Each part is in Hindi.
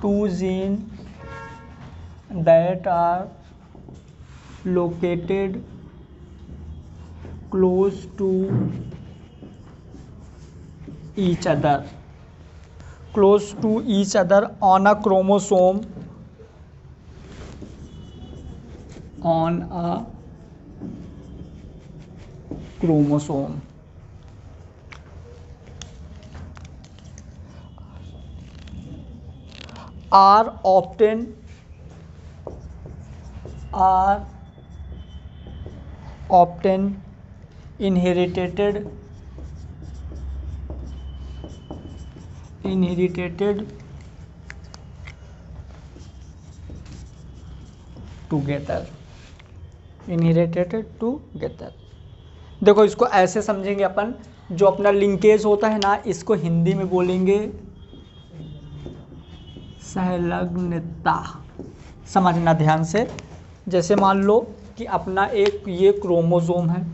two genes that are located close to each other on a chromosome are often inherited together। देखो इसको ऐसे समझेंगे अपन, जो अपना लिंकेज होता है ना, इसको हिंदी में बोलेंगे संलग्नता। समझना ध्यान से। जैसे मान लो कि अपना एक ये क्रोमोसोम है,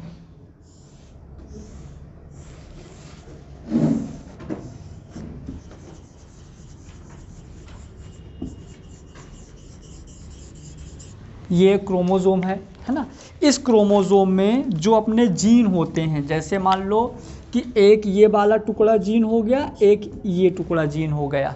ये क्रोमोसोम है ना। इस क्रोमोसोम में जो अपने जीन होते हैं, जैसे मान लो कि एक ये वाला टुकड़ा जीन हो गया, एक ये टुकड़ा जीन हो गया,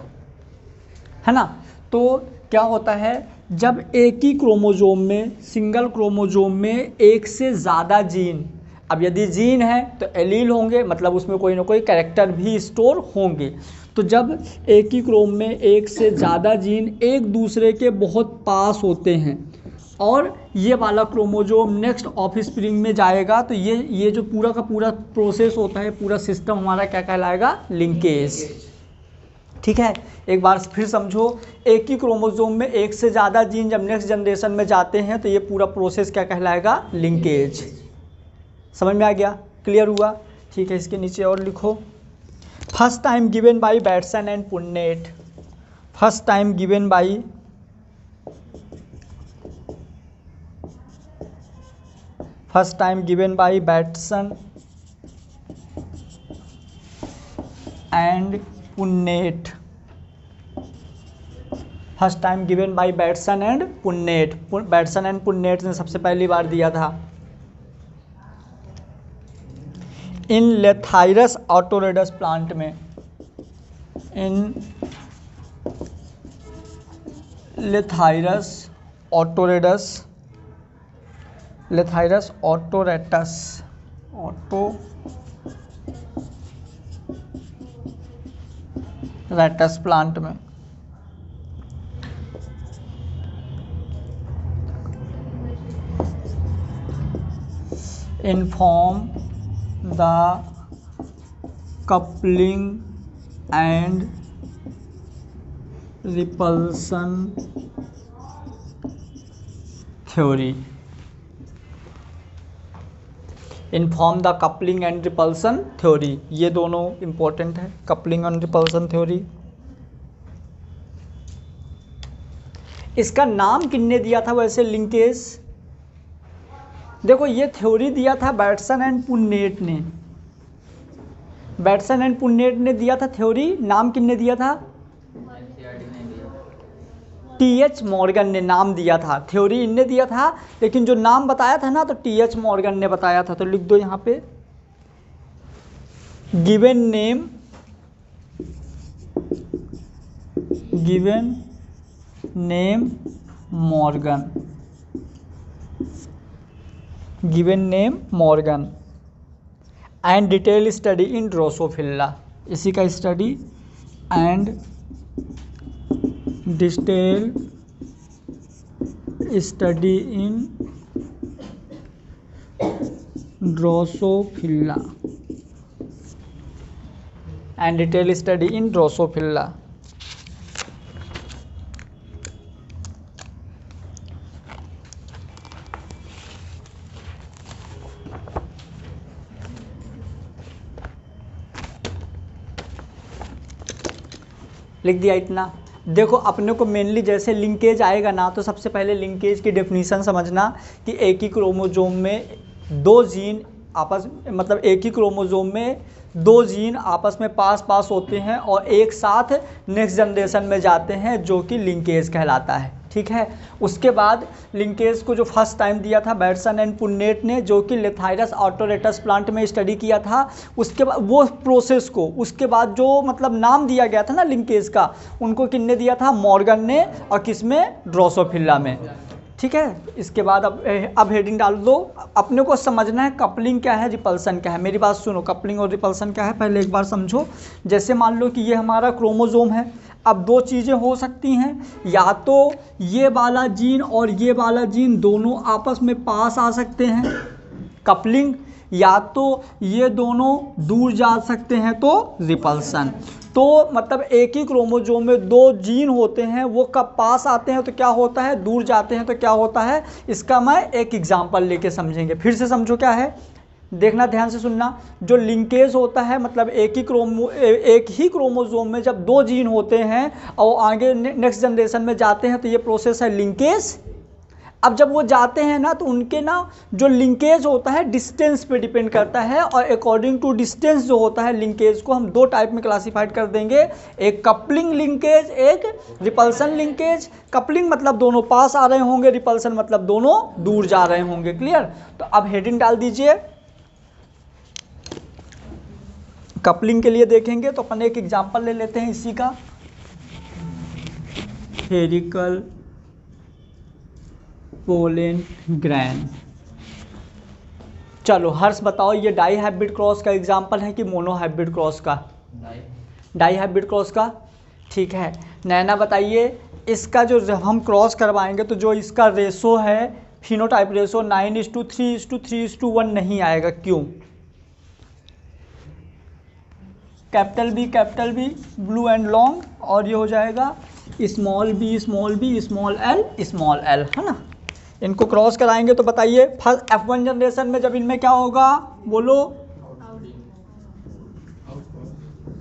है ना। तो क्या होता है, जब एक ही क्रोमोसोम में, सिंगल क्रोमोसोम में एक से ज़्यादा जीन, अब यदि जीन है तो एलील होंगे, मतलब उसमें कोई ना कोई कैरेक्टर भी स्टोर होंगे। तो जब एक ही क्रोम में एक से ज़्यादा जीन एक दूसरे के बहुत पास होते हैं और ये वाला क्रोमोसोम नेक्स्ट ऑफस्प्रिंग में जाएगा, तो ये जो पूरा का पूरा प्रोसेस होता है, पूरा सिस्टम हमारा क्या कहलाएगा, लिंकेज। ठीक है, एक बार फिर समझो, एक ही क्रोमोसोम में एक से ज़्यादा जीन जब नेक्स्ट जनरेशन में जाते हैं तो ये पूरा प्रोसेस क्या कहलाएगा, लिंकेज। समझ में आ गया, क्लियर हुआ। ठीक है, इसके नीचे और लिखो, first time given by Bateson and पुन्नेट। First time given by Bateson and पुन्नेट। First time given by Bateson and पुन्नेट। Bateson and पुन्नेट ने सबसे पहली बार दिया था। इन लेथाइरस ऑटोरेडस प्लांट में, इन लेथाइरस ऑटोरेटस प्लांट में inform the coupling and repulsion theory। Inform the coupling and repulsion theory, ये दोनों इंपॉर्टेंट है, कपलिंग एंड रिपल्सन थ्योरी। इसका नाम किसने दिया था वैसे, लिंकेज? देखो ये थ्योरी दिया था बैटसन एंड पुन्नेट ने। बैटसन एंड पुन्नेट ने दिया था थ्योरी, नाम किसने दिया था, टी.एच. मॉर्गन ने नाम दिया था। थ्योरी इनने दिया था, लेकिन जो नाम बताया था ना तो टी.एच. मॉर्गन ने बताया था। तो लिख दो यहाँ पे, given name Morgan and detail study in Drosophila. इसी का study and detail study in Drosophila लिख दिया इतना। देखो अपने को मेनली जैसे लिंकेज आएगा ना, तो सबसे पहले लिंकेज की डेफिनीशन समझना कि एक ही क्रोमोसोम में दो जीन आपस मतलब एक ही क्रोमोसोम में दो जीन आपस में पास होते हैं और एक साथ नेक्स्ट जनरेशन में जाते हैं, जो कि लिंकेज कहलाता है। ठीक है, उसके बाद लिंकेज को जो फर्स्ट टाइम दिया था बैटसन एंड पुन्नेट ने, जो कि लेथाइरस ऑटोरेटस प्लांट में स्टडी किया था। उसके बाद वो प्रोसेस को उसके बाद जो मतलब नाम दिया गया था ना लिंकेज का, उनको किसने दिया था? मॉर्गन ने। और किसमें? ड्रोसोफिला में। ठीक है, इसके बाद अब हेडिंग डाल दो। अपने को समझना है कपलिंग क्या है, रिपल्सन क्या है। मेरी बात सुनो, कपलिंग और रिपल्सन क्या है पहले एक बार समझो। जैसे मान लो कि ये हमारा क्रोमोसोम है। अब दो चीज़ें हो सकती हैं, या तो ये वाला जीन और ये वाला जीन दोनों आपस में पास आ सकते हैं, कपलिंग, या तो ये दोनों दूर जा सकते हैं, तो रिपल्सन। तो मतलब एक ही क्रोमोसोम में दो जीन होते हैं, वो कब पास आते हैं तो क्या होता है, दूर जाते हैं तो क्या होता है। इसका मैं एक एग्जांपल लेके समझेंगे। फिर से समझो क्या है, देखना ध्यान से सुनना। जो लिंकेज होता है मतलब एक ही क्रोमोसोम में जब दो जीन होते हैं और आगे नेक्स्ट जनरेशन में जाते हैं तो ये प्रोसेस है लिंकेज। अब जब वो जाते हैं ना तो उनके ना जो लिंकेज होता है डिस्टेंस पे डिपेंड करता है, और अकॉर्डिंग टू डिस्टेंस जो होता है लिंकेज को हम दो टाइप में क्लासिफाइड कर देंगे, एक कपलिंग लिंकेज, एक रिपल्सन लिंकेज। कपलिंग मतलब दोनों पास आ रहे होंगे, रिपल्सन मतलब दोनों दूर जा रहे होंगे। क्लियर? तो अब हेडिंग डाल दीजिए। कपलिंग के लिए देखेंगे तो अपन एक एग्जांपल ले लेते हैं इसी का, हेरिकल पोलन ग्रैन। चलो हर्ष बताओ, ये डाई हाइब्रिड क्रॉस का एग्जांपल है कि मोनो हाइब्रिड क्रॉस का? डाई हाइब्रिड क्रॉस का। ठीक है, नैना बताइए, इसका जो जब हम क्रॉस करवाएंगे तो जो इसका रेशो है, फिनोटाइप रेशो 9:3:3:1 नहीं आएगा, क्यों? Capital B blue and long, और ये हो जाएगा स्मॉल बी स्मॉल एल, है ना। इनको क्रॉस कराएंगे तो बताइए फर्स्ट F1 जनरेशन में जब इनमें क्या होगा, बोलो?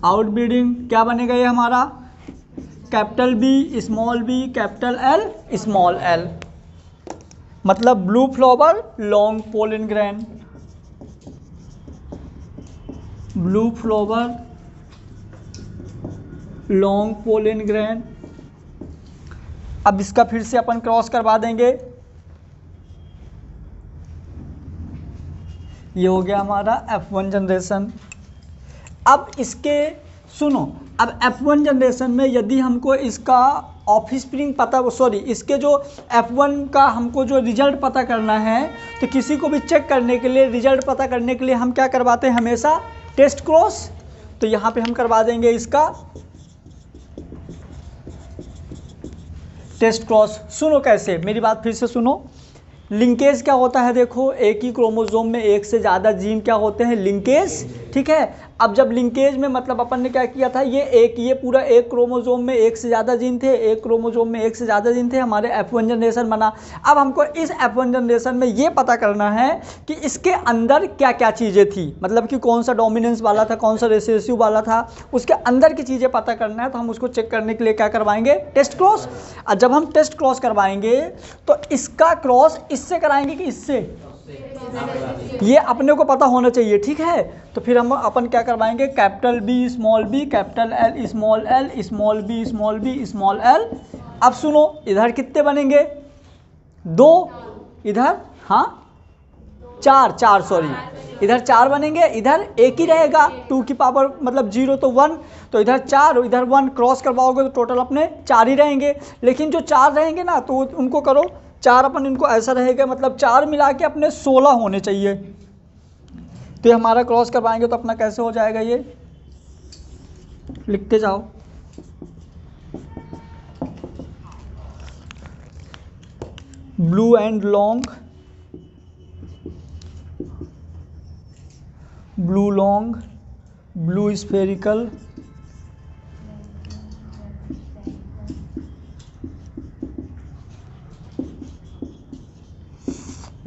आउटब्रीडिंग। क्या बनेगा ये हमारा? Capital B capital L small L, मतलब blue flower long pollen grain, blue flower long pollen grain. अब इसका फिर से अपन क्रॉस करवा देंगे, ये हो गया हमारा F1 जनरेशन। अब इसके सुनो, अब F1 जनरेशन में यदि हमको इसका ऑफस्प्रिंग पता, सॉरी इसके जो F1 का हमको जो रिजल्ट पता करना है, तो किसी को भी चेक करने के लिए, रिजल्ट पता करने के लिए हम क्या करवाते हैं हमेशा? Test cross. तो यहाँ पे हम करवा देंगे इसका टेस्ट क्रॉस। सुनो कैसे, मेरी बात फिर से सुनो। लिंकेज क्या होता है? देखो, एक ही क्रोमोसोम में एक से ज़्यादा जीन क्या होते हैं? लिंकेज। ठीक है, अब जब लिंकेज में मतलब अपन ने क्या किया था, ये पूरा एक क्रोमोसोम में एक से ज़्यादा जीन थे, एक क्रोमोसोम में एक से ज़्यादा जीन थे, हमारे F1 जनरेशन बना। अब हमको इस F1 जनरेशन में ये पता करना है कि इसके अंदर क्या क्या चीज़ें थी, मतलब कि कौन सा डोमिनेंस वाला था, कौन सा रिसेसिव वाला था, उसके अंदर की चीज़ें पता करना है। तो हम उसको चेक करने के लिए क्या करवाएंगे? Test cross. और जब हम टेस्ट क्रॉस करवाएंगे तो इसका क्रॉस इससे कराएंगे कि इससे, ये अपने को पता होना चाहिए। ठीक है, तो फिर हम अपन क्या करवाएंगे? Capital B capital L small b small l. अब सुनो, इधर कितने बनेंगे? दो, इधर हाँ चार सॉरी, इधर 4 बनेंगे, इधर एक ही रहेगा, 2 की पावर मतलब 0 तो 1, तो इधर 4 इधर 1, क्रॉस करवाओगे तो टोटल अपने 4 ही रहेंगे। लेकिन जो 4 रहेंगे ना तो उनको करो 4, अपन इनको ऐसा रहेगा, मतलब 4 मिला के अपने 16 होने चाहिए। तो ये हमारा क्रॉस करवाएंगे तो अपना कैसे हो जाएगा, ये लिखते जाओ। Blue and long, blue long, blue spherical,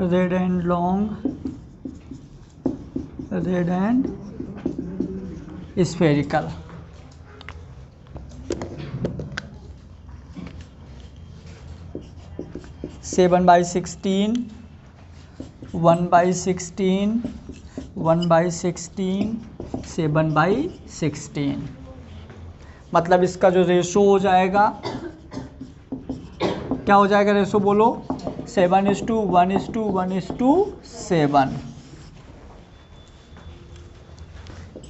red and long, red and spherical. Seven by 16, 1/16, 1/16, 7/16। मतलब इसका जो रेशो हो जाएगा, क्या हो जाएगा रेशो बोलो? 7:1:1:7।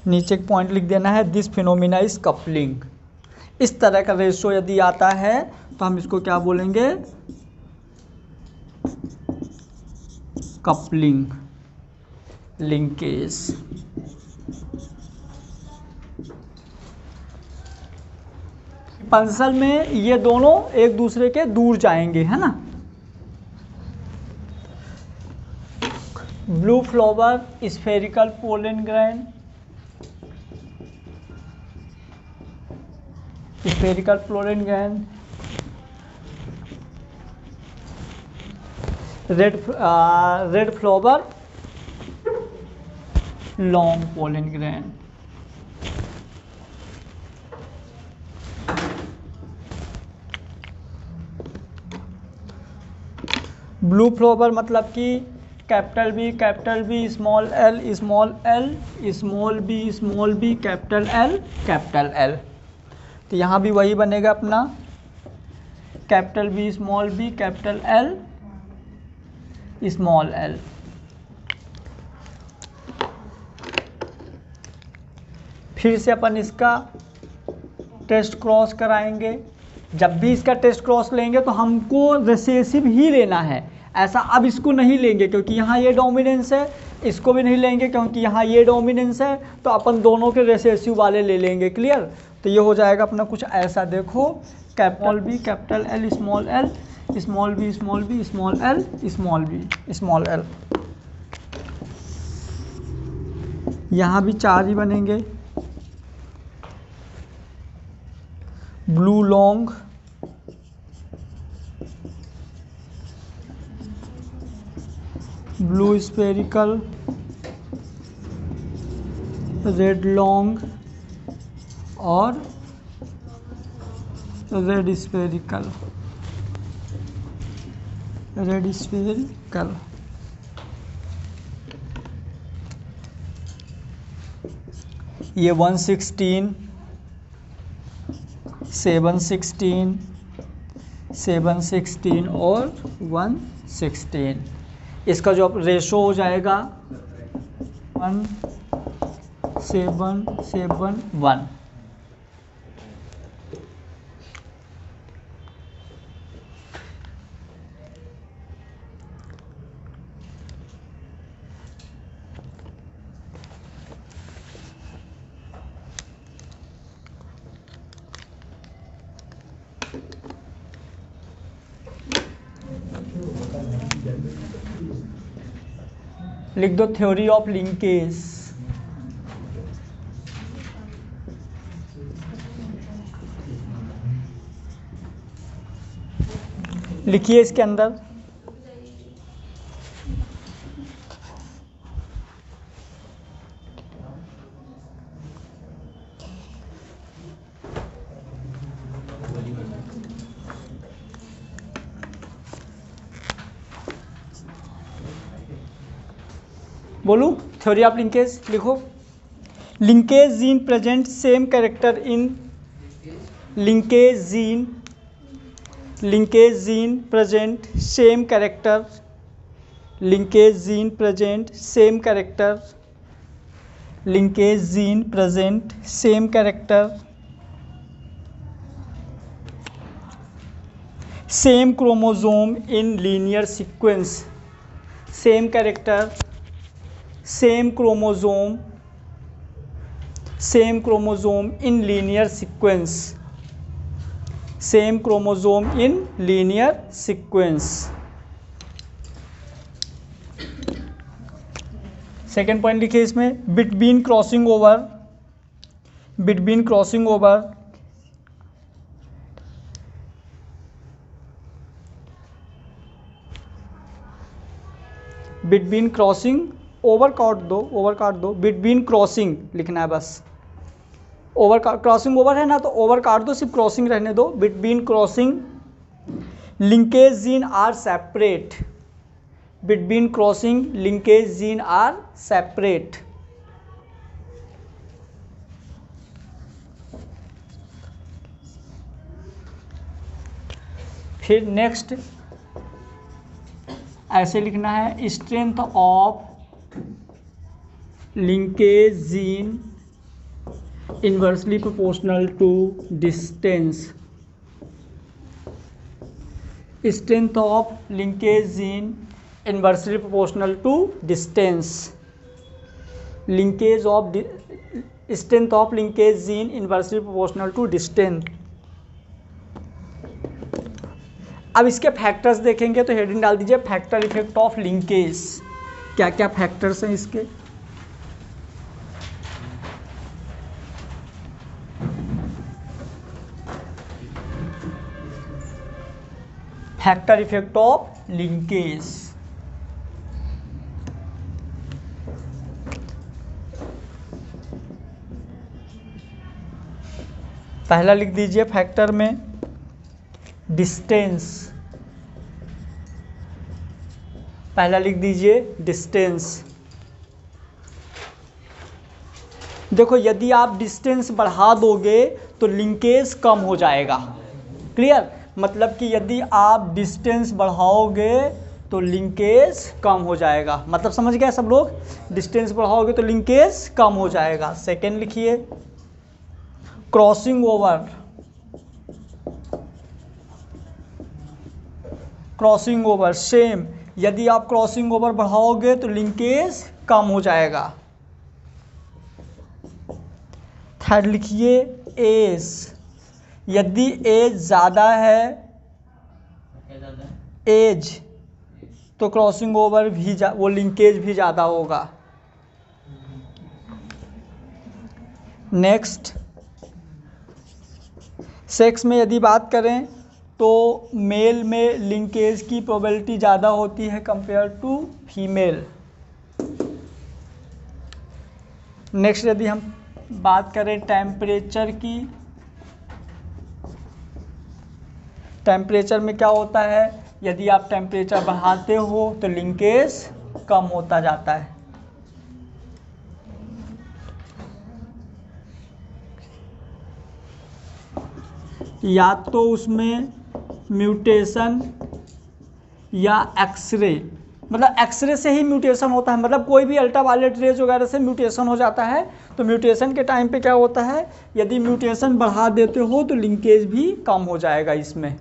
नीचे एक पॉइंट लिख देना है, दिस फिनोमिना इज कपलिंग। इस तरह का रेशो यदि आता है तो हम इसको क्या बोलेंगे? Coupling, linkage. पंसल में ये दोनों एक दूसरे के दूर जाएंगे, है ना। Blue flower spherical pollen grain, spherical pollen grain. Red flower long pollen grain. Blue flower मतलब कि capital B small l capital L. तो यहाँ भी वही बनेगा अपना, capital B capital L small l. फिर से अपन इसका टेस्ट क्रॉस कराएंगे। जब भी इसका टेस्ट क्रॉस लेंगे तो हमको रिसेसिव ही लेना है, ऐसा अब इसको नहीं लेंगे क्योंकि यहाँ ये डोमिनेंस है, इसको भी नहीं लेंगे क्योंकि यहाँ ये डोमिनेंस है, तो अपन दोनों के रिसेसिव वाले ले लेंगे। क्लियर? तो ये हो जाएगा अपना कुछ ऐसा, देखो, capital B capital L small l small b small l small b small l. यहाँ भी 4 ही बनेंगे। Blue long, blue spherical, red long और रेड स्फेरिकल। ये 116, 716 और 116। इसका जो रेशो हो जाएगा 1:7:7:1। लिख दो थ्योरी ऑफ लिंकेज। लिखिए इसके अंदर। बोलूं? थ्योरी ऑफ लिंकेज लिखो। Linkage gene present same character in linkage gene present same character linkage gene present same character linkage gene present same character same chromosome in linear sequence same character same chromosome in linear sequence same chromosome in linear sequence। Second point लिखिए इसमें, between crossing over between crossing over काट दो बिटवीन क्रॉसिंग लिखना है बस। ओवर क्रॉसिंग ओवर है ना, तो ओवर काट दो, सिर्फ क्रॉसिंग रहने दो। Between crossing linkage gene are separate between crossing linkage gene are separate फिर नेक्स्ट ऐसे लिखना है, strength of linkage gene inversely proportional to distance. Strength of linkage gene inversely proportional to distance. Linkage of strength of linkage gene inversely proportional to distance. अब इसके फैक्टर्स देखेंगे तो हेडिंग डाल दीजिए फैक्टर इफेक्ट ऑफ लिंकेज। क्या क्या फैक्टर्स हैं इसके? Factor effect of linkage. पहला लिख दीजिए फैक्टर में डिस्टेंस। पहला लिख दीजिए डिस्टेंस। देखो यदि आप डिस्टेंस बढ़ा दोगे तो लिंकेज कम हो जाएगा। क्लियर? मतलब कि यदि आप डिस्टेंस बढ़ाओगे तो लिंकेज कम हो जाएगा। मतलब समझ गए सब लोग? डिस्टेंस बढ़ाओगे तो लिंकेज कम हो जाएगा। सेकेंड लिखिए crossing over. Crossing over same, यदि आप क्रॉसिंग ओवर बढ़ाओगे तो लिंकेज कम हो जाएगा। थर्ड लिखिए एज। यदि एज ज़्यादा है, एज, तो क्रॉसिंग ओवर भी वो लिंकेज भी ज़्यादा होगा। नेक्स्ट सेक्स में यदि बात करें तो मेल में लिंकेज की प्रोबेबिलिटी ज़्यादा होती है कंपेयर टू फीमेल। नेक्स्ट यदि हम बात करें टेम्परेचर की, टेम्परेचर में क्या होता है, यदि आप टेम्परेचर बढ़ाते हो तो लिंकेज कम होता जाता है। या तो उसमें म्यूटेशन या एक्सरे, मतलब एक्सरे से ही म्यूटेशन होता है, मतलब कोई भी अल्ट्रावायलेट रेज वगैरह से म्यूटेशन हो जाता है। तो म्यूटेशन के टाइम पे क्या होता है, यदि म्यूटेशन बढ़ा देते हो तो लिंकेज भी कम हो जाएगा इसमें।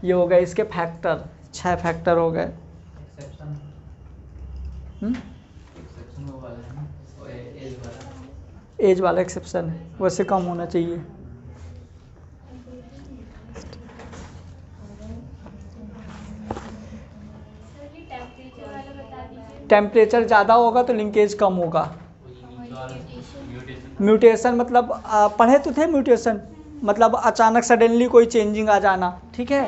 ये हो गए इसके फैक्टर, 6 फैक्टर हो गए। एज वाला एक्सेप्शन है, वैसे कम होना चाहिए। टेम्परेचर ज़्यादा होगा तो लिंकेज कम होगा। म्यूटेशन मतलब पढ़े तो थे म्यूटेशन, मतलब अचानक सडनली कोई चेंजिंग आ जाना, ठीक है।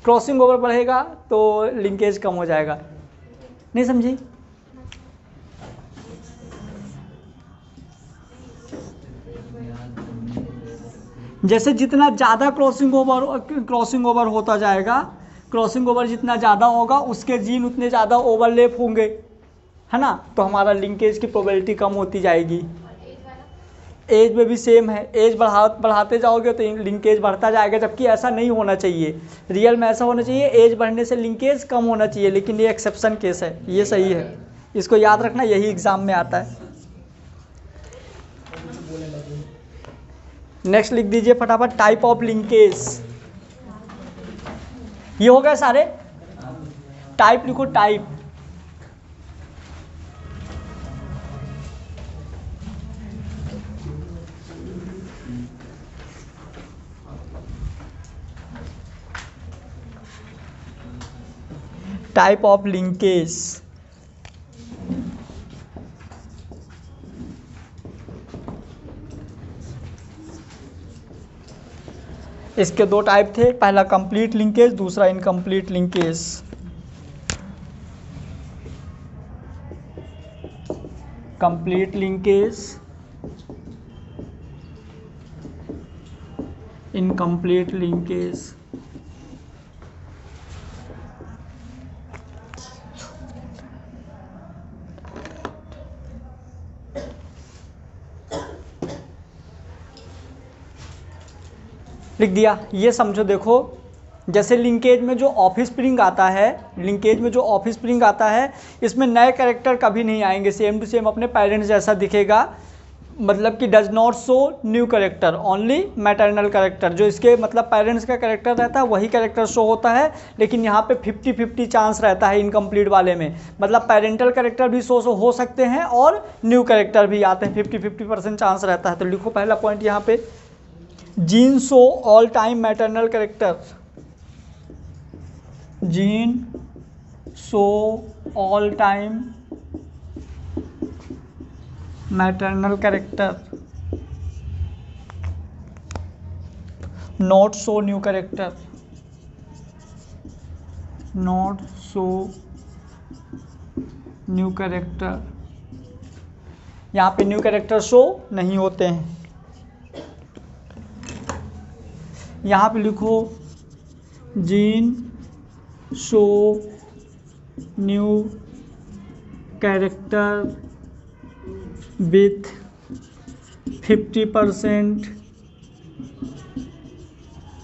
क्रॉसिंग ओवर बढ़ेगा तो लिंकेज कम हो जाएगा। नहीं समझी? जैसे जितना ज़्यादा क्रॉसिंग ओवर होता जाएगा, क्रॉसिंग ओवर जितना ज़्यादा होगा उसके जीन उतने ज़्यादा ओवरलैप होंगे, है ना, तो हमारा लिंकेज की प्रोबेबिलिटी कम होती जाएगी। एज में भी सेम है, एज बढ़ाते जाओगे तो लिंकेज बढ़ता जाएगा, जबकि ऐसा नहीं होना चाहिए। रियल में ऐसा होना चाहिए एज बढ़ने से लिंकेज कम होना चाहिए, लेकिन ये एक्सेप्शन केस है, ये सही है, इसको याद रखना, यही एग्जाम में आता है। नेक्स्ट लिख दीजिए फटाफट टाइप ऑफ लिंकेज। ये हो गए सारे। टाइप लिखो, टाइप। Type of linkage. इसके 2 टाइप थे, पहला कंप्लीट लिंकेज, दूसरा incomplete linkage. Complete linkage, incomplete linkage. लिख दिया। ये समझो, देखो जैसे लिंकेज में जो ऑफिस स्प्रिंग आता है, लिंकेज में जो ऑफिस स्प्रिंग आता है, इसमें नए कैरेक्टर कभी नहीं आएंगे, सेम टू सेम अपने पेरेंट्स जैसा दिखेगा, मतलब कि does not show new character, only maternal character, जो इसके मतलब पेरेंट्स का कैरेक्टर रहता है वही कैरेक्टर शो होता है। लेकिन यहाँ पे 50-50 चांस रहता है इनकम्प्लीट वाले में, मतलब पेरेंटल कैरेक्टर भी शो हो सकते हैं और न्यू कैरेक्टर भी आते हैं, 50-50% चांस रहता है। तो लिखो पहला पॉइंट यहाँ पे, gene show all time maternal character, gene show all time maternal character, not show new character, not show new character, यहाँ पे न्यू कैरेक्टर शो नहीं होते हैं। यहाँ पे लिखो gene show new character with 50%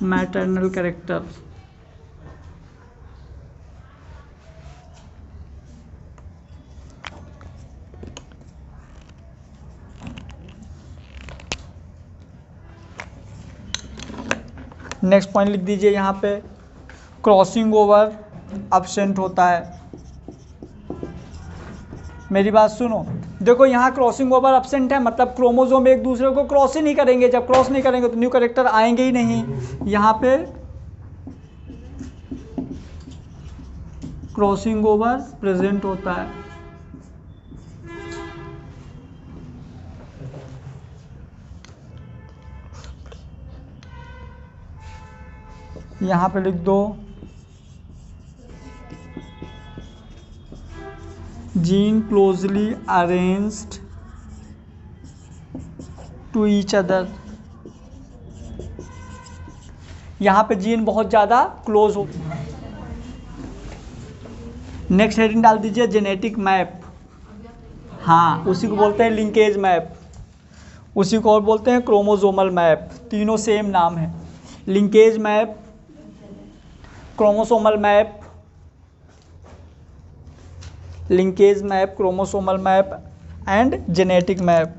maternal character. Next point लिख दीजिए यहाँ पे, क्रॉसिंग ओवर अब्सेंट होता है। मेरी बात सुनो, देखो यहाँ क्रॉसिंग ओवर अब्सेंट है, मतलब क्रोमोसोम एक दूसरे को क्रॉस ही नहीं करेंगे, जब क्रॉस नहीं करेंगे तो न्यू कैरेक्टर आएंगे ही नहीं। यहाँ पे क्रॉसिंग ओवर प्रेजेंट होता है। यहाँ पे लिख दो gene closely arranged to each other. यहाँ पे जीन बहुत ज़्यादा क्लोज हो। नेक्स्ट हेडिंग डाल दीजिए जेनेटिक मैप। हाँ, उसी को बोलते हैं लिंकेज मैप, उसी को और बोलते हैं क्रोमोसोमल मैप, तीनों सेम नाम है। Linkage map, chromosomal map, linkage map, chromosomal map and genetic map.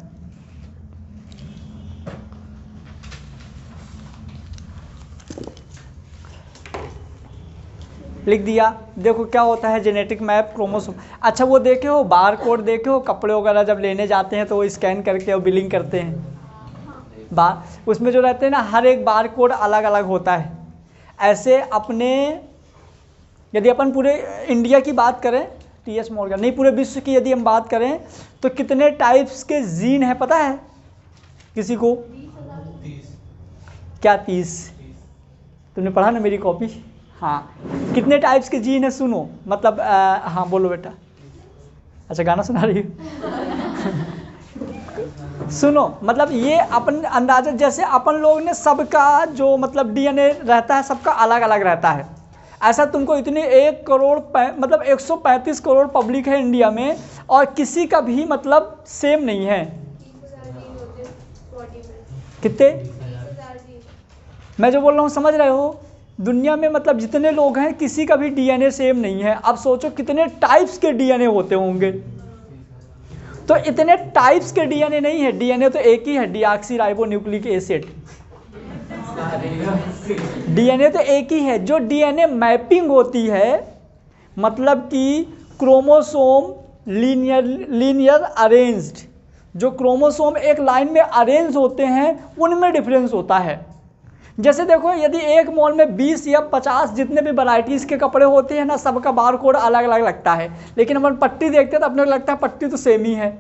लिख दिया। देखो क्या होता है जेनेटिक मैप, क्रोमोसोम। अच्छा वो देखे हो, बार कोड देखे हो, कपड़े वगैरह जब लेने जाते हैं तो वो स्कैन करके और बिलिंग करते हैं, उसमें जो रहते हैं ना, हर एक बार कोड अलग अलग होता है। ऐसे अपने, यदि अपन पूरे इंडिया की बात करें, टीएस मॉर्गन नहीं, पूरे विश्व की यदि हम बात करें तो कितने टाइप्स के जीन है पता है किसी को? 30। क्या 30? तुमने पढ़ा ना मेरी कॉपी? हाँ, कितने टाइप्स के जीन है सुनो, मतलब हाँ बोलो बेटा। अच्छा गाना सुना रही हो? सुनो, मतलब ये अपन अंदाजा, जैसे अपन लोग ने सबका जो मतलब डीएनए रहता है सबका अलग अलग रहता है, ऐसा तुमको इतनी 1 करोड़ मतलब 135 करोड़ पब्लिक है इंडिया में और किसी का भी मतलब सेम नहीं है। कितने? मैं जो बोल रहा हूँ समझ रहे हो? दुनिया में मतलब जितने लोग हैं किसी का भी डीएनए सेम नहीं है। अब सोचो कितने टाइप्स के डीएनए होते होंगे। तो इतने टाइप्स के डीएनए नहीं है, डीएनए तो एक ही है, डीऑक्सीराइबोन्यूक्लिक एसिड। डीएनए तो एक ही है। जो डीएनए मैपिंग होती है, मतलब कि क्रोमोसोम लीनियर अरेंज्ड, जो क्रोमोसोम एक लाइन में अरेंज होते हैं उनमें डिफरेंस होता है। जैसे देखो, यदि एक मॉल में 20 या 50 जितने भी वैरायटीज़ के कपड़े होते हैं ना, सबका बार कोड अलग अलग लगता है, लेकिन अपन पट्टी देखते हैं तो अपने को लगता है पट्टी तो सेम ही है।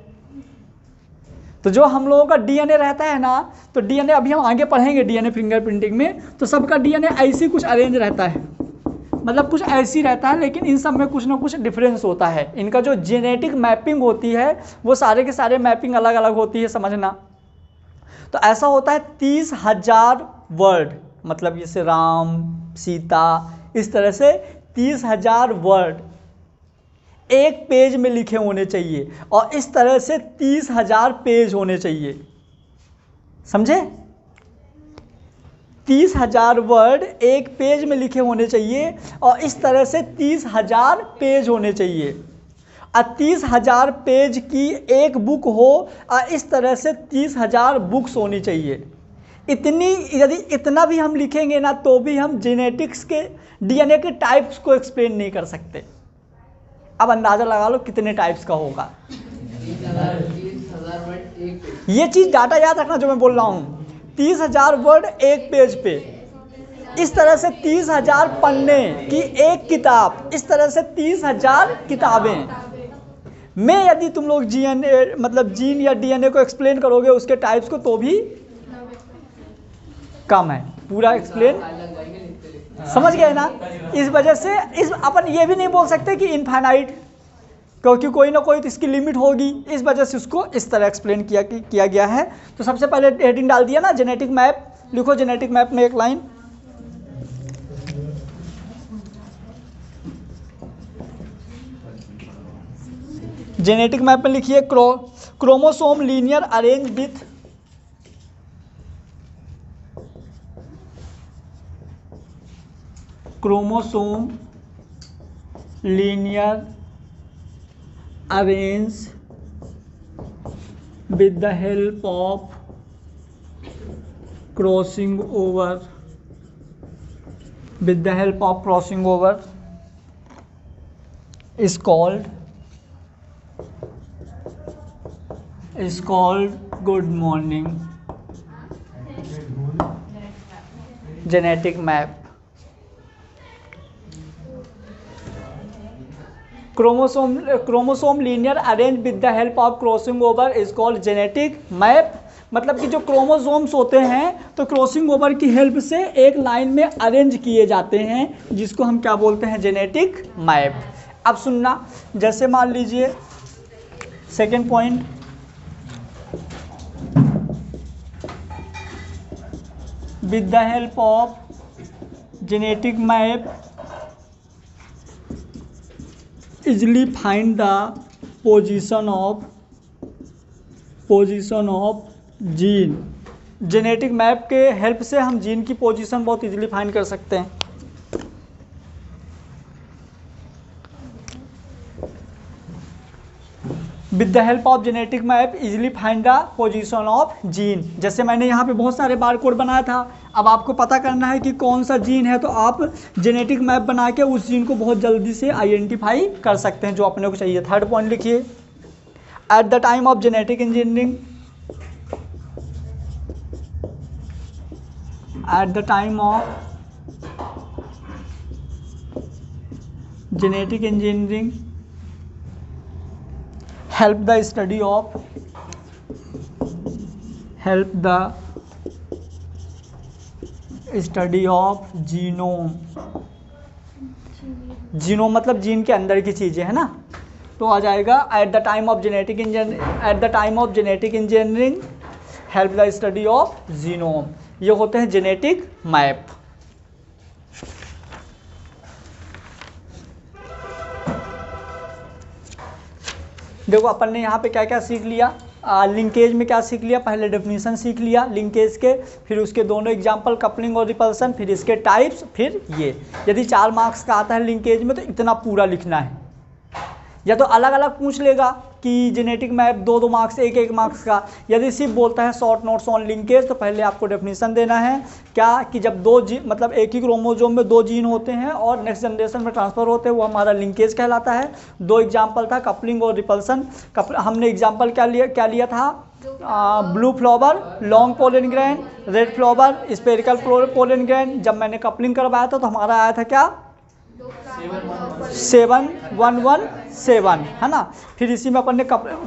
तो जो हम लोगों का डीएनए रहता है ना, तो डीएनए अभी हम आगे पढ़ेंगे डीएनए फिंगरप्रिंटिंग में, तो सबका डीएनए ऐसी कुछ अरेंज रहता है, मतलब कुछ ऐसी रहता है, लेकिन इन सब में कुछ ना कुछ डिफरेंस होता है। इनका जो जेनेटिक मैपिंग होती है वो सारे के सारे मैपिंग अलग अलग होती है, समझना। तो ऐसा होता है 30,000 वर्ड, मतलब जैसे राम, सीता, इस तरह से 30,000 वर्ड एक पेज में लिखे होने चाहिए, और इस तरह से 30,000 पेज होने चाहिए, समझे? 30,000 वर्ड एक पेज में लिखे होने चाहिए और इस तरह से 30,000 पेज होने चाहिए। और 30,000 पेज की एक बुक हो और इस तरह से 30,000 बुक्स होनी चाहिए। इतनी यदि इतना भी हम लिखेंगे ना तो भी हम जेनेटिक्स के डीएनए के टाइप्स को एक्सप्लेन नहीं कर सकते। अब अंदाज़ा लगा लो कितने टाइप्स का होगा। ये चीज़ डाटा याद रखना जो मैं बोल रहा हूँ, 30,000 वर्ड एक पेज पे, इस तरह से 30,000 पन्ने की एक किताब, इस तरह से 30,000 किताबें में यदि तुम लोग जीन या डीएनए को एक्सप्लेन करोगे उसके टाइप्स को तो भी कम है, पूरा एक्सप्लेन समझ गए ना। इस वजह से इस अपन ये भी नहीं बोल सकते कि इनफाइनाइट, क्योंकि कोई ना कोई तो इसकी लिमिट होगी। इस वजह से उसको इस तरह एक्सप्लेन किया गया है। तो सबसे पहले हेडिंग डाल दिया ना, जेनेटिक मैप लिखो। जेनेटिक मैप में एक लाइन, जेनेटिक मैप में लिखिए chromosome linear arrange with chromosome linear arrange with the help of crossing over is called good morning genetic map। Chromosome linear arrange with the help of crossing over is called genetic map. मतलब कि जो क्रोमोसोम्स होते हैं तो क्रॉसिंग ओवर की हेल्प से एक लाइन में अरेंज किए जाते हैं, जिसको हम क्या बोलते हैं, जेनेटिक मैप। अब सुनना, जैसे मान लीजिए second point, with the help of genetic map easily find the position of gene. Genetic map के हेल्प से हम जीन की पोजीशन बहुत इजीली फाइंड कर सकते हैं। With the help of genetic map easily find the position of gene. जैसे मैंने यहाँ पे बहुत सारे बारकोड बनाया था, अब आपको पता करना है कि कौन सा जीन है, तो आप जेनेटिक मैप बना के उस जीन को बहुत जल्दी से आइडेंटिफाई कर सकते हैं जो अपने को चाहिए। थर्ड पॉइंट लिखिए, at the time of genetic engineering, at the time of genetic engineering help the study of genome. Genome मतलब जीन के अंदर की चीज़ें है ना, तो आ जाएगा at the time of genetic engineering help the study of genome. ये होते हैं जेनेटिक मैप। देखो अपन ने यहाँ पे क्या क्या सीख लिया, लिंकेज में क्या सीख लिया, पहले डेफिनेशन सीख लिया लिंकेज के, फिर उसके दोनों एग्जांपल कपलिंग और रिपल्सन, फिर इसके टाइप्स, फिर ये। यदि 4 मार्क्स का आता है लिंकेज में तो इतना पूरा लिखना है, या तो अलग अलग पूछ लेगा कि जेनेटिक मैप 2-2 मार्क्स, 1-1 मार्क्स का। यदि सिर्फ बोलता है शॉर्ट नोट्स ऑन लिंकेज तो पहले आपको डेफिनेशन देना है क्या कि जब 2 जीन मतलब एक ही क्रोमोसोम में 2 जीन होते हैं और नेक्स्ट जनरेशन में ट्रांसफ़र होते हैं, वो हमारा लिंकेज कहलाता है। 2 एग्जाम्पल था कपलिंग और रिपल्सन। हमने एग्जाम्पल क्या लिया था, blue flower long pollen grain, red flower spherical pollen grain. जब मैंने कपलिंग करवाया था तो हमारा आया था क्या 7117 है ना। फिर इसी में अपन ने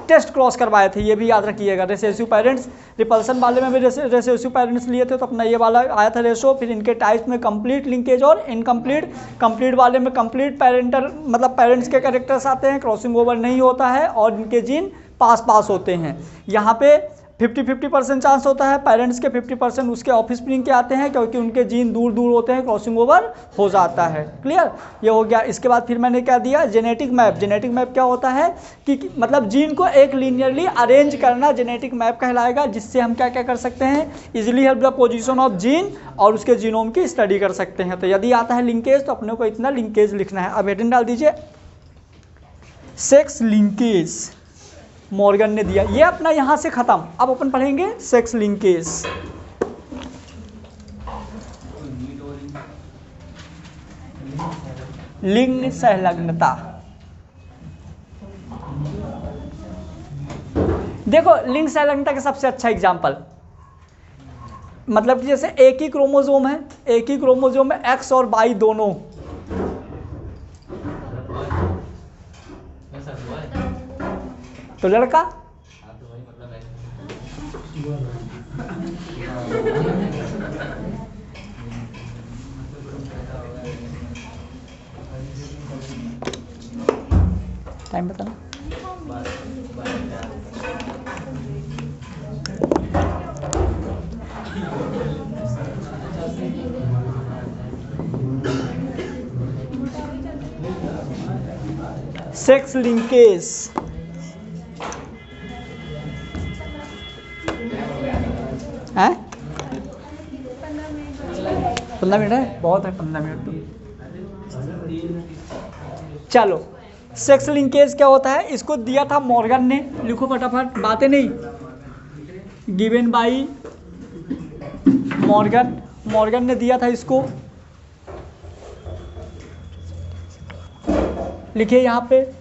टेस्ट क्रॉस करवाए थे, ये भी याद रखिएगा, रेसेसिव पेरेंट्स। रिपल्सन वाले में भी रेसेसिव पेरेंट्स लिए थे तो अपना ये वाला आया था रेशो। फिर इनके टाइप्स में कंप्लीट लिंकेज और इनकम्प्लीट। कंप्लीट वाले में कंप्लीट पेरेंटल मतलब पेरेंट्स के कैरेक्टर्स आते हैं, क्रॉसिंग ओवर नहीं होता है और इनके जीन पास होते हैं। यहाँ पे 50-50% चांस होता है, पेरेंट्स के 50% उसके ऑफस्प्रिंग के आते हैं, क्योंकि उनके जीन दूर दूर होते हैं, क्रॉसिंग ओवर हो जाता है। क्लियर, ये हो गया। इसके बाद फिर मैंने क्या दिया, जेनेटिक मैप। जेनेटिक मैप क्या होता है कि मतलब जीन को एक लीनियरली अरेंज करना जेनेटिक मैप कहलाएगा, जिससे हम क्या क्या कर सकते हैं, easily help the position of gene और उसके जीनोम की स्टडी कर सकते हैं। तो यदि आता है लिंकेज तो अपने को इतना लिंकेज लिखना है। अब हेडिंग डाल दीजिए सेक्स लिंकेज, मॉर्गन ने दिया। ये अपना यहां से खत्म। अब अपन पढ़ेंगे सेक्स लिंकेज। लिंग संलग्नता। देखो लिंग संलग्नता का सबसे अच्छा एग्जांपल, मतलब कि जैसे एक ही क्रोमोसोम है, एक ही क्रोमोसोम में एक्स और वाई दोनों, तो लड़का टाइम बताना। सेक्स लिंकेज है 15 मिनट है, बहुत है 15 मिनट तो। चलो सेक्स लिंकेज क्या होता है, इसको दिया था मॉर्गन ने। लिखो फटाफट, बातें नहीं, गिवन बाई मॉर्गन। मॉर्गन ने दिया था इसको, लिखिए यहां पे,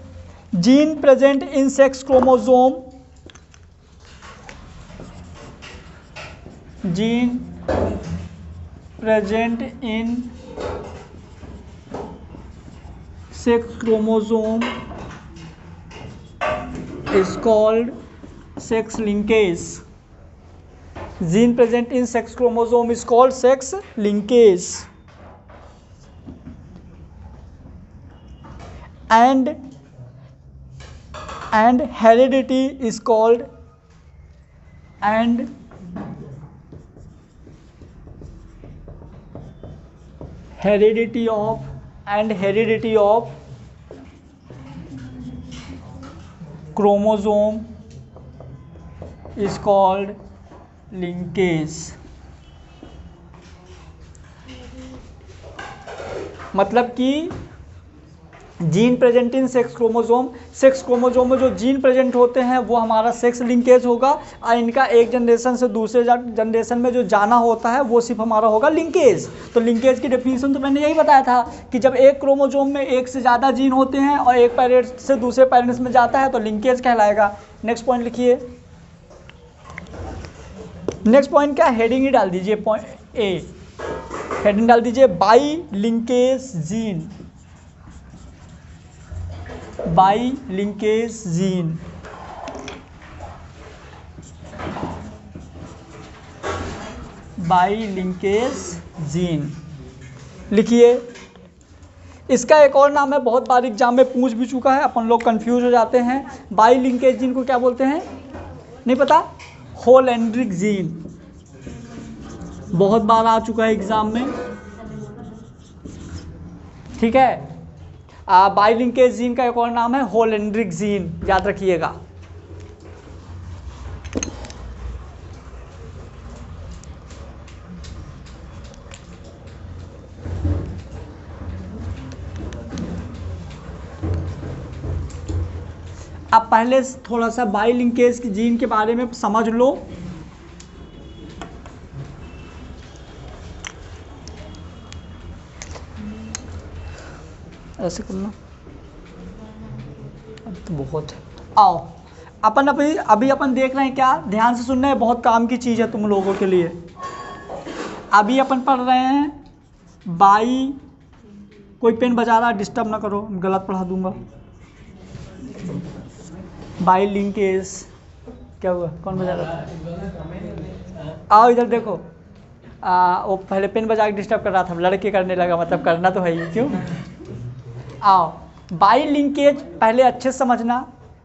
gene present in sex chromosome, gene present in sex chromosome is called sex linkage. Gene present in sex chromosome is called sex linkage. And heredity is called, and heredity of chromosome is called linkage. मतलब कि gene present in sex chromosome, sex chromosome में जो जीन प्रेजेंट होते हैं वो हमारा सेक्स लिंकेज होगा, और इनका एक जनरेशन से दूसरे जनरेशन में जो जाना होता है वो सिर्फ हमारा होगा लिंकेज। तो लिंकेज की डेफिनेशन तो मैंने यही बताया था कि जब एक क्रोमोसोम में एक से ज़्यादा जीन होते हैं और एक पेरेंट्स से दूसरे पेरेंट्स में जाता है तो लिंकेज कहलाएगा। नेक्स्ट पॉइंट लिखिए। नेक्स्ट पॉइंट क्या, हेडिंग ही डाल दीजिए, पॉइंट ए, हेडिंग डाल दीजिए by linkage gene, by linkage gene. By linkage gene लिखिए। इसका एक और नाम है, बहुत बार एग्जाम में पूछ भी चुका है, अपन लोग कंफ्यूज हो जाते हैं। बाई लिंकेज जीन को क्या बोलते हैं, नहीं पता, होलैंड्रिक जीन। बहुत बार आ चुका है एग्जाम में, ठीक है। बाई लिंकेज जीन का एक और नाम है होलैंड्रिक जीन, याद रखिएगा। अब पहले थोड़ा सा बाई लिंकेज की जीन के बारे में समझ लो। ऐसे करना, अब तो बहुत है। आओ अपन अभी अपन देख रहे हैं, क्या ध्यान से सुनना है, बहुत काम की चीज़ है तुम लोगों के लिए। अभी अपन पढ़ रहे हैं बाई, कोई पेन बजा रहा है, डिस्टर्ब ना करो, गलत पढ़ा दूंगा। बाई लिंकेज, क्या हुआ, कौन बजा रहा है? आओ इधर देखो, वो पहले पेन बजा के डिस्टर्ब कर रहा था, लड़के करने लगा, मतलब करना तो है ही, क्यों। आओ बाई लिंकेज पहले अच्छे से समझना।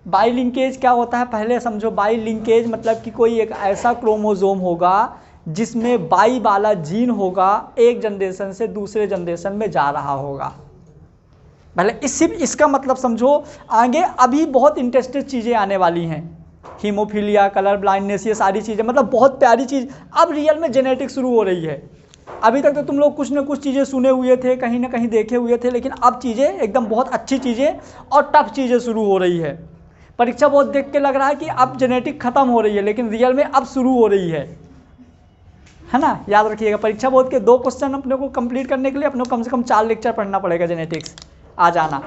बाई लिंकेज क्या होता है पहले समझो। बाई लिंकेज मतलब कि कोई एक ऐसा क्रोमोसोम होगा जिसमें बाई वाला जीन होगा, एक जनरेशन से दूसरे जनरेशन में जा रहा होगा। पहले सिर्फ इसका मतलब समझो। आगे अभी बहुत इंटरेस्टेड चीज़ें आने वाली हैं, हीमोफीलिया, कलर ब्लाइंडनेस, ये सारी चीज़ें, मतलब बहुत प्यारी चीज़। अब रियल में जेनेटिक्स शुरू हो रही है। अभी तक तो तुम लोग कुछ ना कुछ चीज़ें सुने हुए थे, कहीं ना कहीं देखे हुए थे, लेकिन अब चीज़ें एकदम बहुत अच्छी चीज़ें और टफ चीज़ें शुरू हो रही है। परीक्षा बहुत देख के लग रहा है कि अब जेनेटिक खत्म हो रही है, लेकिन रियल में अब शुरू हो रही है ना। याद रखिएगा, परीक्षा बोर्ड के 2 क्वेश्चन अपने को कंप्लीट करने के लिए अपने को कम से कम 4 लेक्चर पढ़ना पड़ेगा जेनेटिक्स, आ जाना।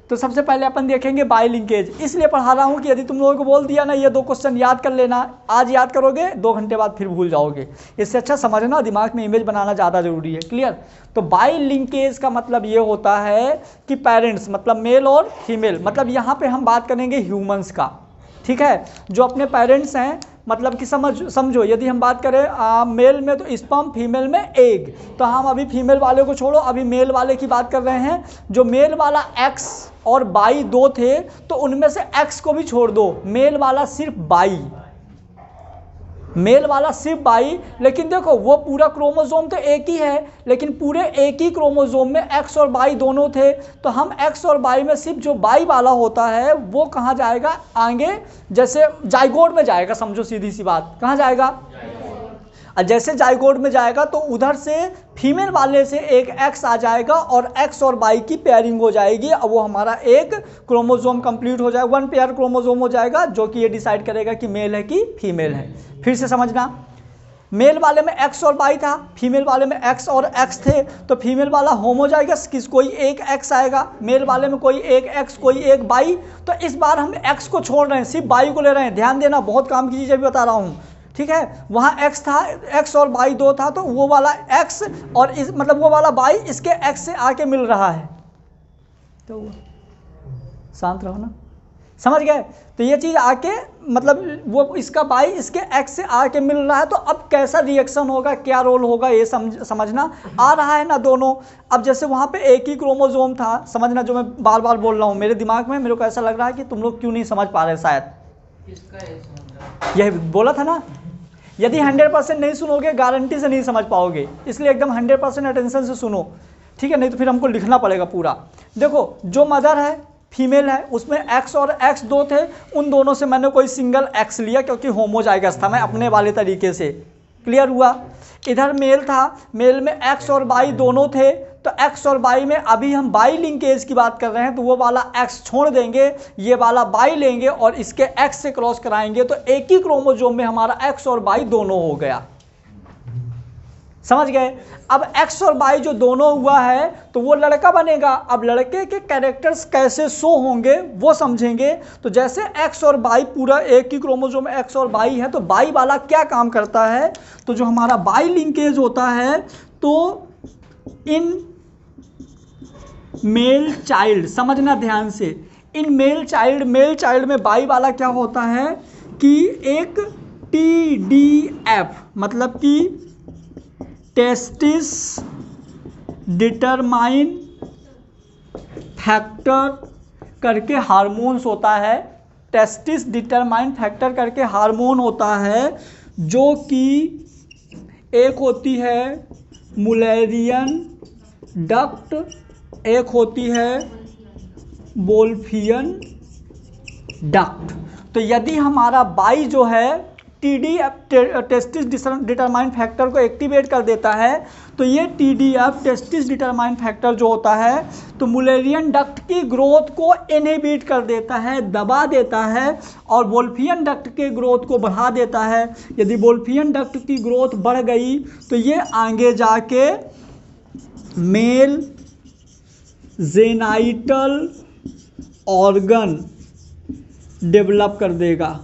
तो सबसे पहले अपन देखेंगे बाई लिंकेज। इसलिए पढ़ा रहा हूँ कि यदि तुम लोगों को बोल दिया ना ये 2 क्वेश्चन याद कर लेना, आज याद करोगे 2 घंटे बाद फिर भूल जाओगे। इससे अच्छा समझना, दिमाग में इमेज बनाना ज़्यादा जरूरी है। क्लियर। तो बाई लिंकेज का मतलब ये होता है कि पेरेंट्स मतलब मेल और फीमेल, मतलब यहाँ पे हम बात करेंगे ह्यूमंस का, ठीक है, जो अपने पेरेंट्स हैं। मतलब कि समझो यदि हम बात करें मेल में तो स्पर्म, फीमेल में एग। तो हम अभी फीमेल वाले को छोड़ो, अभी मेल वाले की बात कर रहे हैं। जो मेल वाला एक्स और बाई 2 थे, तो उनमें से एक्स को भी छोड़ दो, मेल वाला सिर्फ बाई, मेल वाला सिर्फ बाई। लेकिन देखो वो पूरा क्रोमोसोम तो एक ही है, लेकिन पूरे एक ही क्रोमोसोम में एक्स और बाई दोनों थे। तो हम एक्स और बाई में सिर्फ जो बाई वाला होता है वो कहाँ जाएगा, आगे जैसे जाइगोट में जाएगा। समझो सीधी सी बात, कहाँ जाएगा, और जैसे जाइगोट में जाएगा तो उधर से फीमेल वाले से एक एक्स आ जाएगा और एक्स और बाई की पेयरिंग हो जाएगी। अब वो हमारा एक क्रोमोसोम कंप्लीट हो जाएगा, 1 पेयर क्रोमोसोम हो जाएगा, जो कि ये डिसाइड करेगा कि मेल है कि फीमेल है। फिर से समझना, मेल वाले में एक्स और बाई था, फीमेल वाले में एक्स और एक्स थे, तो फीमेल वाला होमोजाइगस किस कोई एक एक्स आएगा, मेल वाले में कोई एक एक्स कोई एक बाई। तो इस बार हम एक्स को छोड़ रहे हैं, सिर्फ बाई को ले रहे हैं। ध्यान देना, बहुत काम की चीज़ें भी बता रहा हूँ, ठीक है। वहाँ एक्स था, एक्स और बाई 2 था, तो वो वाला एक्स और इस मतलब वो वाला बाई इसके एक्स से आके मिल रहा है। तो शांत रहो ना, समझ गए। तो ये चीज़ आके मतलब वो इसका बाई इसके एक्स से आके मिल रहा है। तो अब कैसा रिएक्शन होगा, क्या रोल होगा, ये समझना। आ रहा है ना दोनों। अब जैसे वहाँ पे एक ही क्रोमोसोम था, समझना, जो मैं बार बार बोल रहा हूँ, मेरे दिमाग में मेरे को ऐसा लग रहा है कि तुम लोग क्यों नहीं समझ पा रहे शायद। यही बोला था ना, यदि 100% नहीं सुनोगे गारंटी से नहीं समझ पाओगे, इसलिए एकदम 100% अटेंशन से सुनो, ठीक है, नहीं तो फिर हमको लिखना पड़ेगा पूरा। देखो जो मदर है फीमेल है, उसमें एक्स और एक्स 2 थे, उन दोनों से मैंने कोई सिंगल एक्स लिया क्योंकि होमोजाइगस था, मैं अपने वाले तरीके से। क्लियर हुआ। इधर मेल था, मेल में एक्स और बाई दोनों थे, तो एक्स और बाई में अभी हम बाई लिंकेज की बात कर रहे हैं, तो वो वाला एक्स छोड़ देंगे, ये वाला बाई लेंगे और इसके एक्स से क्रॉस कराएंगे, तो एक ही क्रोमोसोम में हमारा एक्स और बाई दोनों हो गया। समझ गए। अब एक्स और बाई जो दोनों हुआ है तो वो लड़का बनेगा। अब लड़के के कैरेक्टर्स कैसे शो होंगे वो समझेंगे। तो जैसे एक्स और बाई पूरा एक ही क्रोमोसोम में एक्स और बाई है, तो बाई वाला क्या काम करता है, तो जो हमारा बाई लिंकेज होता है, तो इन मेल चाइल्ड, समझना ध्यान से, इन मेल चाइल्ड में बाई वाला क्या होता है कि एक TDF मतलब कि टेस्टिस डिटरमाइन फैक्टर करके हार्मोन्स होता है। टेस्टिस डिटरमाइन फैक्टर करके हार्मोन होता है, जो कि एक होती है मुलेरियन डक्ट, एक होती है वोल्फियन डक्ट। तो यदि हमारा बाई जो है TDF टेस्टिस डिटरमाइन फैक्टर को एक्टिवेट कर देता है, तो ये TDF टेस्टिस डिटरमाइन फैक्टर जो होता है, तो मुलेरियन डक्ट की ग्रोथ को इनहिबिट कर देता है, दबा देता है, और वोल्फियन डक्ट के ग्रोथ को बढ़ा देता है। यदि वोल्फियन डक्ट की ग्रोथ बढ़ गई तो ये आगे जाके मेल जेनाइटल ऑर्गन डेवलप कर देगा।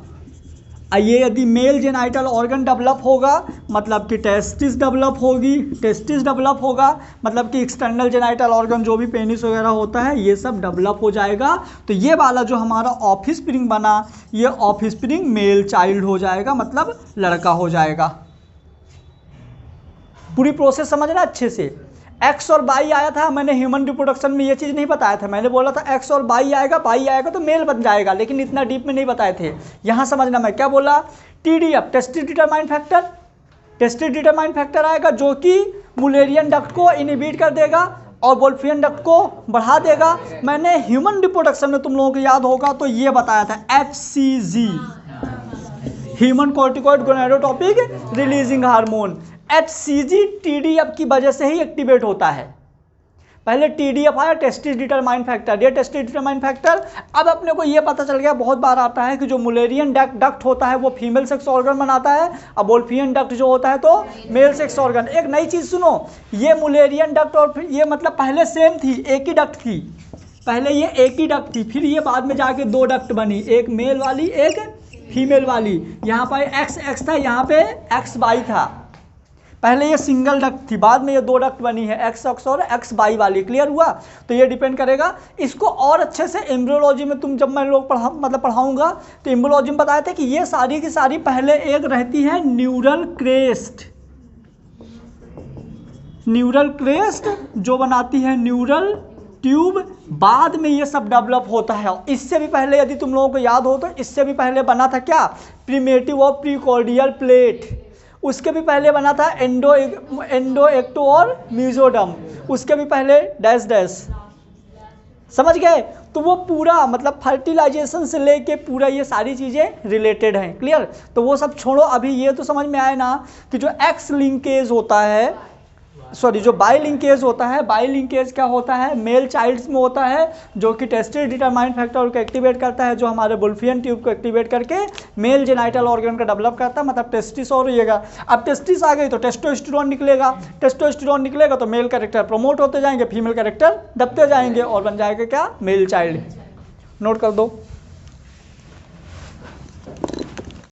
ये यदि मेल जेनाइटल ऑर्गन डेवलप होगा मतलब कि टेस्टिस डेवलप होगी, टेस्टिस डेवलप होगा मतलब कि एक्सटर्नल जेनाइटल ऑर्गन जो भी पेनिस वगैरह होता है ये सब डेवलप हो जाएगा। तो ये वाला जो हमारा ऑफस्प्रिंग बना, ये ऑफस्प्रिंग मेल चाइल्ड हो जाएगा, मतलब लड़का हो जाएगा। पूरी प्रोसेस समझना अच्छे से। एक्स और वाई आया था, मैंने ह्यूमन रिप्रोडक्शन में ये चीज़ नहीं बताया था, मैंने बोला था एक्स और वाई आएगा तो मेल बन जाएगा, लेकिन इतना डीप में नहीं बताए थे। यहाँ समझना मैं क्या बोला, TDF testis determine factor, testis determine factor आएगा जो कि मुलेरियन डक्ट को इनहिबिट कर देगा और वोल्फियन डक्ट को बढ़ा देगा। मैंने ह्यूमन रिप्रोडक्शन में तुम लोगों को याद होगा तो ये बताया था HCG, human corticoid gonadotropic releasing hormone. HCG TDF की वजह से ही एक्टिवेट होता है। पहले TDF आया टेस्टिस डिटरमाइन फैक्टर, ये टेस्टिस डिटरमाइन फैक्टर। अब अपने को ये पता चल गया, बहुत बार आता है कि जो मुलेरियन डक्ट होता है वो फीमेल सेक्स ऑर्गन बनाता है, अब वोल्फियन डक्ट जो होता है तो मेल सेक्स ऑर्गन। एक नई चीज़ सुनो, ये मुलेरियन डक्ट और फिर ये मतलब पहले सेम थी, एक ही डक्ट थी, पहले ये एक ही डक्ट थी, फिर ये बाद में जाके दो डक्ट बनी, एक मेल वाली एक फीमेल वाली। यहाँ पर XX था, यहाँ पे XY था। पहले ये सिंगल डक्ट थी, बाद में ये दो डक्ट बनी है, XX और XY वाली। क्लियर हुआ? तो ये डिपेंड करेगा। इसको और अच्छे से एम्ब्रियोलॉजी में तुम जब मैं लोग पढ़ाऊंगा तो एम्ब्रियोलॉजी में बताया था कि ये सारी की सारी पहले एक रहती है न्यूरल क्रेस्ट, न्यूरल क्रेस्ट जो बनाती है न्यूरल ट्यूब, बाद में ये सब डेवलप होता है। इससे भी पहले यदि तुम लोगों को याद हो तो इससे भी पहले बना था क्या, प्रीमेटिव और प्रीकॉर्डियल प्लेट। उसके भी पहले बना था एंडो एक्टो और मीजोडम। उसके भी पहले डैश डैश। समझ गए? तो वो पूरा मतलब फर्टिलाइजेशन से लेके पूरा ये सारी चीज़ें रिलेटेड हैं। क्लियर? तो वो सब छोड़ो, अभी ये तो समझ में आए ना कि जो एक्स लिंकेज होता है, सॉरी जो बाई लिंकेज होता है, बाई लिंकेज क्या होता है, मेल चाइल्ड्स में होता है, जो कि टेस्टिस डिटरमाइन फैक्टर को एक्टिवेट करता है, जो हमारे वोल्फियन ट्यूब को एक्टिवेट करके मेल जेनाइटल ऑर्गन का डेवलप करता है, मतलब टेस्टिस और रहेगा। अब टेस्टिस आ गई तो टेस्टोस्टेरोन निकलेगा, टेस्टोस्टेरोन निकलेगा तो मेल कैरेक्टर प्रमोट होते जाएंगे, फीमेल कैरेक्टर दबते जाएंगे और बन जाएगा क्या, मेल चाइल्ड। नोट कर दो।